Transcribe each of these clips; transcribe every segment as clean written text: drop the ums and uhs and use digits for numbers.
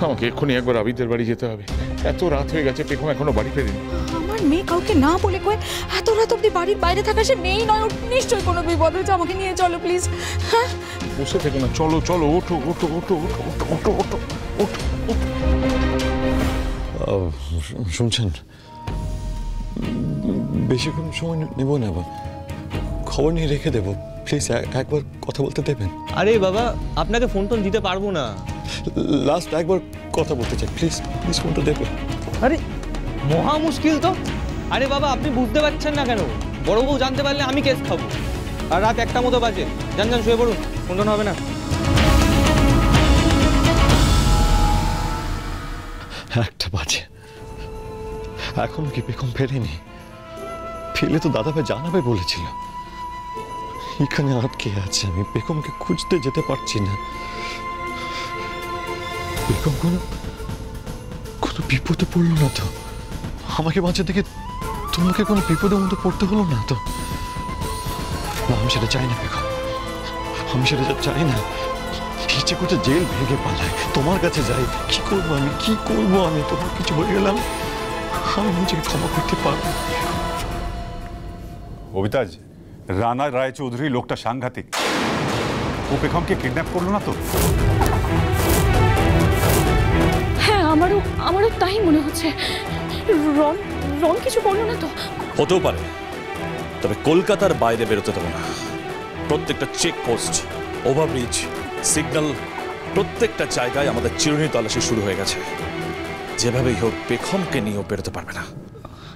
আমাকে এক্ষুনি একবার আবিদের বাড়ি যেতে হবে। এত রাত হয়ে গেছে, পেখম এখনো বাড়ি ফেরেনি। আমার মেয়ে কাউকে না বলে কয়ে এত রাত অব্দি বাড়ির বাইরে থাকা সে মেয়েই নয়, নিশ্চয়ই কোনো বিপদ হয়েছে। আমাকে নিয়ে চলো প্লিজ। হ্যাঁ, বসে থেকো না, চলো চলো, ওঠো ওঠো ওঠো ওঠো ওঠো ওঠো ওঠো ওঠো। শুনছেন, বেশিক্ষণ সময় নেব না, খবর নিয়ে রেখে দেবো। প্লিজ একবার কথা বলতে দেবেন? আরে বাবা, আপনাকে ফোন টোন দিতে পারবো না। লাস্ট একবার কথা বলতে চাই, প্লিজ প্লিজ ফোনটা দেবেন। আরে মহা মুশকিল তো। আরে বাবা, আপনি বুঝতে পারছেন না কেন? বড় বউ জানতে পারলে আমি কেস খাবো। আর রাত 1টা মতো বাজে। যান যান, শুয়ে পড়ুন, ফোন টোন হবে না। 1টা বাজে, এখন কি পেখম ফেরেনি? ফেলে তো দাদাভাই জানাবে বলেছিল। এখানে আটকে আছে, আমি পেখমকে খুঁজতে যেতে পারছি না। পেখম কোনো বিপদে পড়লো না তো? আমাকে বাঁচাতে থেকে তোমাকে কোনো বিপদের মধ্যে পড়তে হলো না তো? আমি সেটা চাই না পেখম, আমি সেটা চাই না। ইচ্ছে করছে জেল ভেঙে পালাই, তোমার কাছে যাই। কি করবো আমি, কি করবো আমি? তোমার কিছু হয়ে গেলাম, আমি নিজেকে ক্ষমা করতে পারবো। অবিতাজ, রানা রায়চৌধুরী লোকটা সাংঘাতিক। ও পেখমকে কিডন্যাপ করলো না তো? হ্যাঁ, আমারও তাই মনে হচ্ছে। রন কিছু করলো না তো? হতেও পারে, তবে কলকাতার বাইরে বেরোতে দেবো না। প্রত্যেকটা চেকপোস্ট, ওভারব্রিজ, সিগন্যাল, প্রত্যেকটা জায়গায় আমাদের চিরুনি তল্লাশি শুরু হয়ে গেছে। যেভাবেই হোক পেখমকে নিয়েও বেরোতে পারবে না।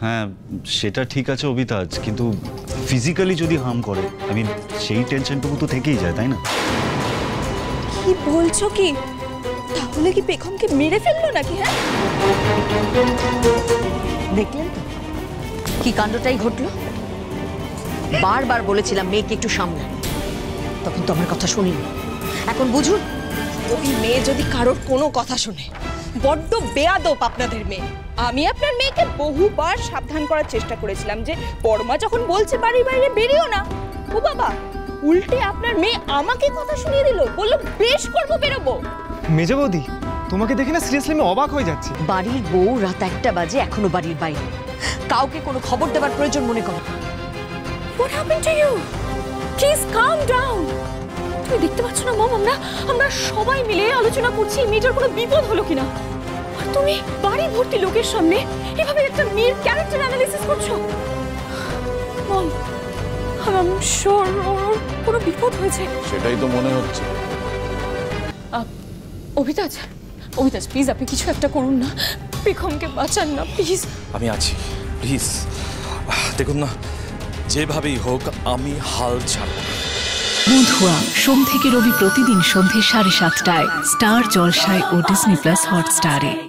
হ্যাঁ, সেটা ঠিক আছে অবিতাজ, কিন্তু ফিজিক্যালি যদি হার্ম করে, সেই টেনশনটুকু তো থেকেই যায়, তাই না? কি বলছো কি? তাহলে কি পেখমকে মেরে ফেললো নাকি? হ্যাঁ, দেখলেন তো কি কাণ্ডটাই ঘটলো। বারবার বলেছিলাম মেয়েকে একটু সামলান, তখন তো আমার কথা শুনিনি। এখন বুঝুন, ওই মেয়ে যদি কারোর কোনো কথা শুনে, বড্ড বেয়াদব আপনাদের মেয়ে। আমি আপনার মেয়েকে বহুবার সাবধান করার চেষ্টা করেছিলাম যে পরমা যখন বলছে বাড়ির বাইরে বেরিও না, ও বাবা, উল্টে আপনার মেয়ে আমাকে কথা শুনিয়ে দিল, বলল বেশ করবো, বেরোবো। মেজো বৌদি, তোমাকে দেখে না সিরিয়াসলি আমি অবাক হয়ে যাচ্ছি। বাড়ির বউ রাত 1টা বাজে এখনো বাড়ির বাইরে, কাউকে কোনো খবর দেবার প্রয়োজন মনে করো? What happened to you? Please calm down. তুমি দেখতে পাচ্ছ না মম, আমরা সবাই মিলে আলোচনা করছি মেয়েটার কোনো বিপদ হলো কিনা, আর তুমি বাড়ি ভর্তি লোকের সামনে এভাবে একটা মেয়ের ক্যারেক্টার অ্যানালিসিস করছো। মম, I'm sure ওর কোনো বিপদ হয়েছে। সেটাই তো মনে হচ্ছে। অভিতাজ প্লিজ আপনি কিছু একটা করুন না, পেখমকে বাঁচান না প্লিজ। আমি আছি, প্লিজ দেখুন না, যেভাবেই হোক আমি হাল ছাড়ব না। বন্ধুয়া, সোম থেকে রবি প্রতিদিন সন্ধ্যে 7:30টায় স্টার জলসায় ও ডিজনি প্লাস হটস্টারে।